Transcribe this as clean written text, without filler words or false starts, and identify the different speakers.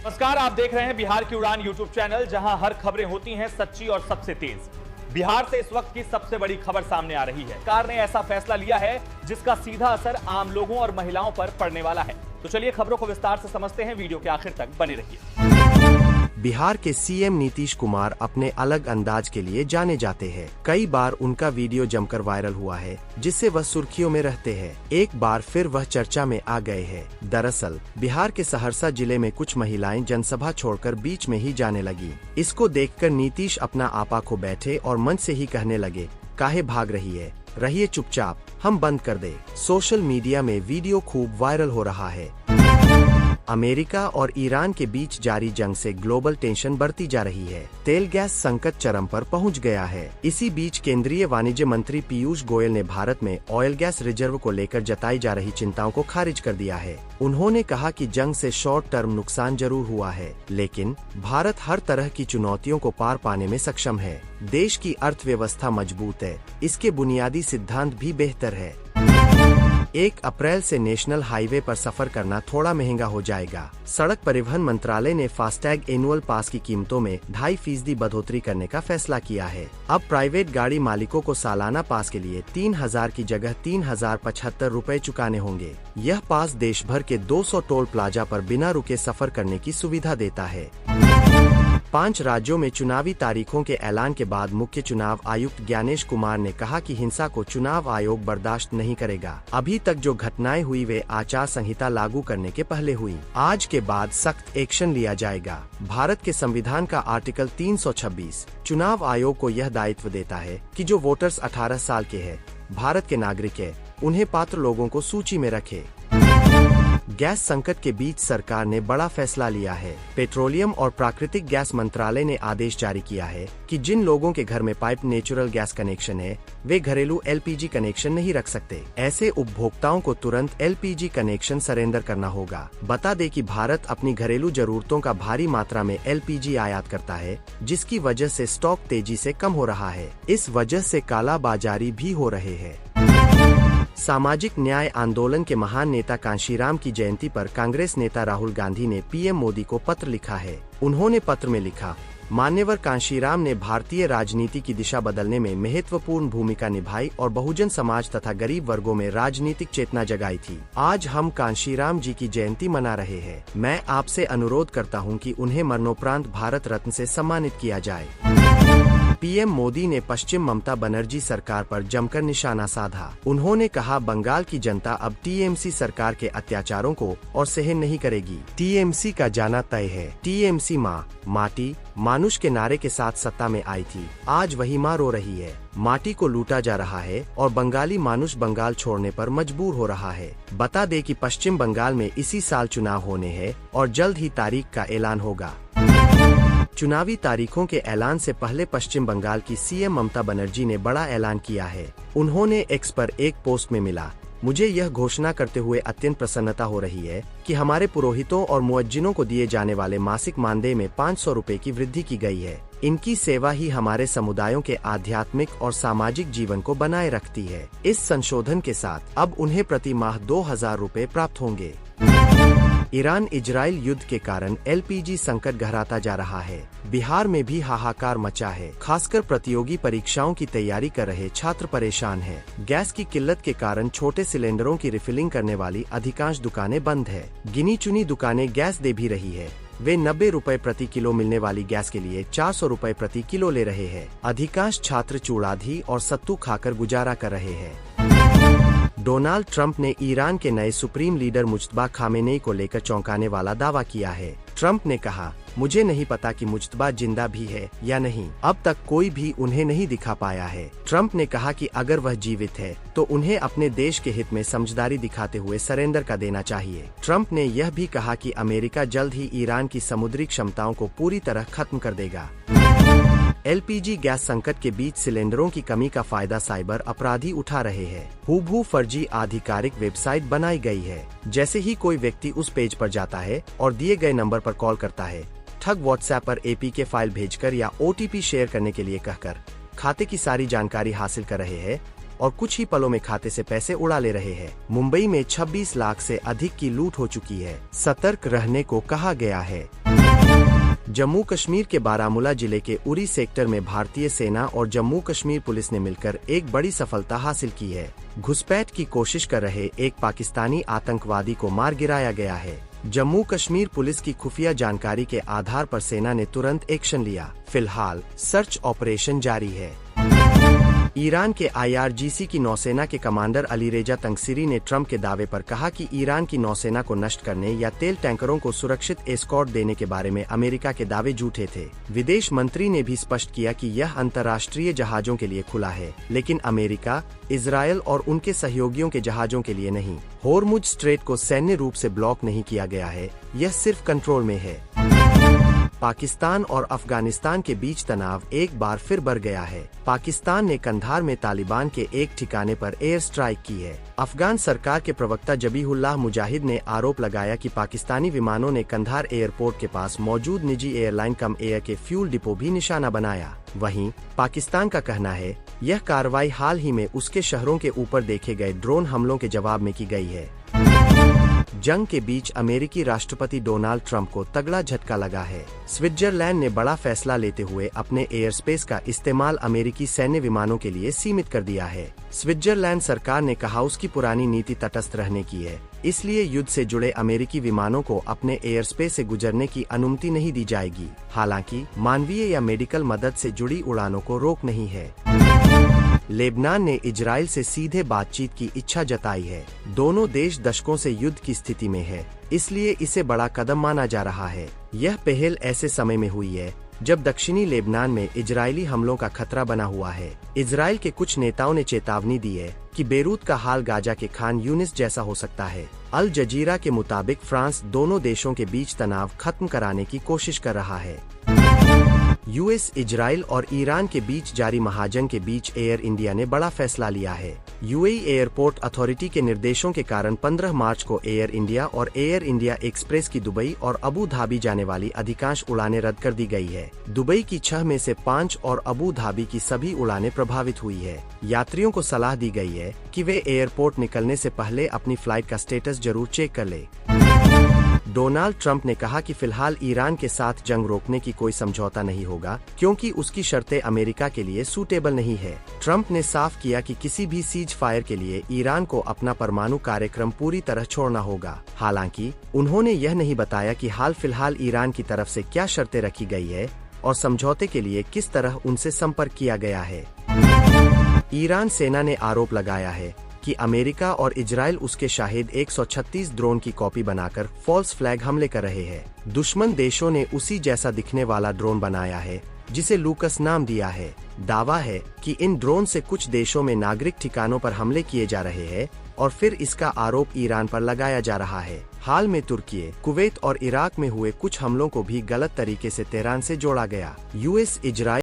Speaker 1: नमस्कार, आप देख रहे हैं बिहार की उड़ान यूट्यूब चैनल, जहां हर खबरें होती हैं सच्ची और सबसे तेज। बिहार से इस वक्त की सबसे बड़ी खबर सामने आ रही है। सरकार ने ऐसा फैसला लिया है जिसका सीधा असर आम लोगों और महिलाओं पर पड़ने वाला है। तो चलिए खबरों को विस्तार से समझते हैं, वीडियो के आखिर तक बने रहिए।
Speaker 2: बिहार के सीएम नीतीश कुमार अपने अलग अंदाज के लिए जाने जाते हैं। कई बार उनका वीडियो जमकर वायरल हुआ है, जिससे वह सुर्खियों में रहते हैं। एक बार फिर वह चर्चा में आ गए हैं। दरअसल बिहार के सहरसा जिले में कुछ महिलाएं जनसभा छोड़कर बीच में ही जाने लगी। इसको देखकर नीतीश अपना आपा खो बैठे और मंच से ही कहने लगे, काहे भाग रही है, रहिए चुपचाप, हम बंद कर दे। सोशल मीडिया में वीडियो खूब वायरल हो रहा है। अमेरिका और ईरान के बीच जारी जंग से ग्लोबल टेंशन बढ़ती जा रही है। तेल गैस संकट चरम पर पहुंच गया है। इसी बीच केंद्रीय वाणिज्य मंत्री पीयूष गोयल ने भारत में ऑयल गैस रिजर्व को लेकर जताई जा रही चिंताओं को खारिज कर दिया है। उन्होंने कहा कि जंग से शॉर्ट टर्म नुकसान जरूर हुआ है, लेकिन भारत हर तरह की चुनौतियों को पार पाने में सक्षम है। देश की अर्थव्यवस्था मजबूत है, इसके बुनियादी सिद्धांत भी बेहतर है। 1 अप्रैल से नेशनल हाईवे पर सफर करना थोड़ा महंगा हो जाएगा। सड़क परिवहन मंत्रालय ने फास्टैग एनुअल पास की कीमतों में 2.5% बढ़ोतरी करने का फैसला किया है। अब प्राइवेट गाड़ी मालिकों को सालाना पास के लिए 3,000 की जगह 3,075 रुपए चुकाने होंगे। यह पास देश भर के 200 टोल प्लाजा पर बिना रुके सफर करने की सुविधा देता है। 5 राज्यों में चुनावी तारीखों के ऐलान के बाद मुख्य चुनाव आयुक्त ज्ञानेश कुमार ने कहा कि हिंसा को चुनाव आयोग बर्दाश्त नहीं करेगा। अभी तक जो घटनाएं हुई वे आचार संहिता लागू करने के पहले हुई। आज के बाद सख्त एक्शन लिया जाएगा। भारत के संविधान का आर्टिकल 326 चुनाव आयोग को यह दायित्व देता है कि जो वोटर्स 18 साल के हैं, भारत के नागरिक है, उन्हें पात्र लोगों को सूची में रखे। गैस संकट के बीच सरकार ने बड़ा फैसला लिया है। पेट्रोलियम और प्राकृतिक गैस मंत्रालय ने आदेश जारी किया है कि जिन लोगों के घर में पाइप नेचुरल गैस कनेक्शन है, वे घरेलू एलपीजी कनेक्शन नहीं रख सकते। ऐसे उपभोक्ताओं को तुरंत एलपीजी कनेक्शन सरेंडर करना होगा। बता दें कि भारत अपनी घरेलू जरूरतों का भारी मात्रा में एलपीजी आयात करता है, जिसकी वजह से स्टॉक तेजी से कम हो रहा है। इस वजह से कालाबाजारी भी हो रहे हैं। सामाजिक न्याय आंदोलन के महान नेता कांशीराम की जयंती पर कांग्रेस नेता राहुल गांधी ने पीएम मोदी को पत्र लिखा है। उन्होंने पत्र में लिखा, मान्यवर कांशीराम ने भारतीय राजनीति की दिशा बदलने में महत्वपूर्ण भूमिका निभाई और बहुजन समाज तथा गरीब वर्गों में राजनीतिक चेतना जगाई थी। आज हम कांशीराम जी की जयंती मना रहे हैं। मैं आपसे अनुरोध करता हूं कि उन्हें मरणोपरांत भारत रत्न से सम्मानित किया जाए। पीएम मोदी ने पश्चिम ममता बनर्जी सरकार पर जमकर निशाना साधा। उन्होंने कहा, बंगाल की जनता अब टीएमसी सरकार के अत्याचारों को और सहन नहीं करेगी। टीएमसी का जाना तय है। टीएमसी माँ, माटी, मानुष के नारे के साथ सत्ता में आई थी। आज वही माँ रो रही है। माटी को लूटा जा रहा है और बंगाली मानुष बंगाल छोड़ने पर मजबूर हो रहा है। बता दे कि पश्चिम बंगाल में इसी साल चुनाव होने हैं और जल्द ही तारीख का ऐलान होगा। चुनावी तारीखों के ऐलान से पहले पश्चिम बंगाल की सीएम ममता बनर्जी ने बड़ा ऐलान किया है। उन्होंने एक्स पर एक पोस्ट में मिला, मुझे यह घोषणा करते हुए अत्यंत प्रसन्नता हो रही है कि हमारे पुरोहितों और मुअज्जिनों को दिए जाने वाले मासिक मानदेय में 500 रुपए की वृद्धि की गई है। इनकी सेवा ही हमारे समुदायों के आध्यात्मिक और सामाजिक जीवन को बनाए रखती है। इस संशोधन के साथ अब उन्हें प्रति माह 2,000 रुपए प्राप्त होंगे। ईरान इजराइल युद्ध के कारण एलपीजी संकट गहराता जा रहा है। बिहार में भी हाहाकार मचा है। खासकर प्रतियोगी परीक्षाओं की तैयारी कर रहे छात्र परेशान हैं। गैस की किल्लत के कारण छोटे सिलेंडरों की रिफिलिंग करने वाली अधिकांश दुकानें बंद है। गिनी चुनी दुकानें गैस दे भी रही है। वे 90 रुपए प्रति किलो मिलने वाली गैस के लिए 400 रुपए प्रति किलो ले रहे हैं। अधिकांश छात्र चूड़ाधी और सत्तू खाकर गुजारा कर रहे हैं। डोनाल्ड ट्रंप ने ईरान के नए सुप्रीम लीडर मुज्तबा खामेनेई को लेकर चौंकाने वाला दावा किया है। ट्रंप ने कहा, मुझे नहीं पता कि मुज्तबा जिंदा भी है या नहीं। अब तक कोई भी उन्हें नहीं दिखा पाया है। ट्रंप ने कहा कि अगर वह जीवित है तो उन्हें अपने देश के हित में समझदारी दिखाते हुए सरेंडर कर देना चाहिए। ट्रंप ने यह भी कहा कि अमेरिका जल्द ही ईरान की समुद्री क्षमताओं को पूरी तरह खत्म कर देगा। एलपीजी गैस संकट के बीच सिलेंडरों की कमी का फायदा साइबर अपराधी उठा रहे हैं। हूबहू फर्जी आधिकारिक वेबसाइट बनाई गई है। जैसे ही कोई व्यक्ति उस पेज पर जाता है और दिए गए नंबर पर कॉल करता है, ठग व्हाट्सएप पर एपीके फाइल भेजकर या ओटीपी शेयर करने के लिए कहकर खाते की सारी जानकारी हासिल कर रहे हैं और कुछ ही पलों में खाते से पैसे उड़ा ले रहे हैं। मुंबई में 26 लाख से अधिक की लूट हो चुकी है। सतर्क रहने को कहा गया है। जम्मू कश्मीर के बारामूला जिले के उरी सेक्टर में भारतीय सेना और जम्मू कश्मीर पुलिस ने मिलकर एक बड़ी सफलता हासिल की है। घुसपैठ की कोशिश कर रहे एक पाकिस्तानी आतंकवादी को मार गिराया गया है। जम्मू कश्मीर पुलिस की खुफिया जानकारी के आधार पर सेना ने तुरंत एक्शन लिया। फिलहाल सर्च ऑपरेशन जारी है। ईरान के IRGC की नौसेना के कमांडर अलीरेजा तंगसिरी ने ट्रंप के दावे पर कहा कि ईरान की नौसेना को नष्ट करने या तेल टैंकरों को सुरक्षित एस्कॉर्ट देने के बारे में अमेरिका के दावे झूठे थे। विदेश मंत्री ने भी स्पष्ट किया कि यह अंतर्राष्ट्रीय जहाजों के लिए खुला है, लेकिन अमेरिका, इजरायल और उनके सहयोगियों के जहाजों के लिए नहीं। होर्मुज स्ट्रेट को सैन्य रूप से ब्लॉक नहीं किया गया है, यह सिर्फ कंट्रोल में है। पाकिस्तान और अफगानिस्तान के बीच तनाव एक बार फिर बढ़ गया है। पाकिस्तान ने कंधार में तालिबान के एक ठिकाने पर एयर स्ट्राइक की है। अफगान सरकार के प्रवक्ता जबीहुल्लाह मुजाहिद ने आरोप लगाया कि पाकिस्तानी विमानों ने कंधार एयरपोर्ट के पास मौजूद निजी एयरलाइन कम एयर के फ्यूल डिपो भी निशाना बनाया। वहीं पाकिस्तान का कहना है यह कार्रवाई हाल ही में उसके शहरों के ऊपर देखे गए ड्रोन हमलों के जवाब में की गई है। जंग के बीच अमेरिकी राष्ट्रपति डोनाल्ड ट्रंप को तगड़ा झटका लगा है। स्विट्जरलैंड ने बड़ा फैसला लेते हुए अपने एयर स्पेस का इस्तेमाल अमेरिकी सैन्य विमानों के लिए सीमित कर दिया है। स्विट्जरलैंड सरकार ने कहा उसकी पुरानी नीति तटस्थ रहने की है, इसलिए युद्ध से जुड़े अमेरिकी विमानों को अपने एयर स्पेस से गुजरने की अनुमति नहीं दी जाएगी। हालांकि मानवीय या मेडिकल मदद से जुड़ी उड़ानों को रोक नहीं है। लेबनान ने इजराइल से सीधे बातचीत की इच्छा जताई है। दोनों देश दशकों से युद्ध की स्थिति में है, इसलिए इसे बड़ा कदम माना जा रहा है। यह पहल ऐसे समय में हुई है जब दक्षिणी लेबनान में इजरायली हमलों का खतरा बना हुआ है। इजराइल के कुछ नेताओं ने चेतावनी दी है कि बेरूत का हाल गाजा के खान यूनिस जैसा हो सकता है। अल जजीरा के मुताबिक फ्रांस दोनों देशों के बीच तनाव खत्म कराने की कोशिश कर रहा है। यूएस, इजराइल और ईरान के बीच जारी महाजंग के बीच एयर इंडिया ने बड़ा फैसला लिया है। यूएई एयरपोर्ट अथॉरिटी के निर्देशों के कारण 15 मार्च को एयर इंडिया और एयर इंडिया एक्सप्रेस की दुबई और अबू धाबी जाने वाली अधिकांश उड़ानें रद्द कर दी गई है। दुबई की 6 में से 5 और अबू धाबी की सभी उड़ानें प्रभावित हुई है। यात्रियों को सलाह दी गई है कि वे एयरपोर्ट निकलने से पहले अपनी फ्लाइट का स्टेटस जरूर चेक कर ले। डोनाल्ड ट्रंप ने कहा कि फिलहाल ईरान के साथ जंग रोकने की कोई समझौता नहीं होगा, क्योंकि उसकी शर्तें अमेरिका के लिए सूटेबल नहीं है। ट्रंप ने साफ किया कि किसी भी सीज फायर के लिए ईरान को अपना परमाणु कार्यक्रम पूरी तरह छोड़ना होगा। हालांकि उन्होंने यह नहीं बताया कि हाल फिलहाल ईरान की तरफ से क्या शर्तें रखी गई है और समझौते के लिए किस तरह उनसे संपर्क किया गया है। ईरान सेना ने आरोप लगाया है कि अमेरिका और इजराइल उसके शाहिद 136 ड्रोन की कॉपी बनाकर फॉल्स फ्लैग हमले कर रहे हैं। दुश्मन देशों ने उसी जैसा दिखने वाला ड्रोन बनाया है, जिसे लूकस नाम दिया है। दावा है कि इन ड्रोन से कुछ देशों में नागरिक ठिकानों पर हमले किए जा रहे हैं और फिर इसका आरोप ईरान पर लगाया जा रहा है। हाल में तुर्की, कुवैत और इराक में हुए कुछ हमलों को भी गलत तरीके से तेहरान से जोड़ा गया। US, Israel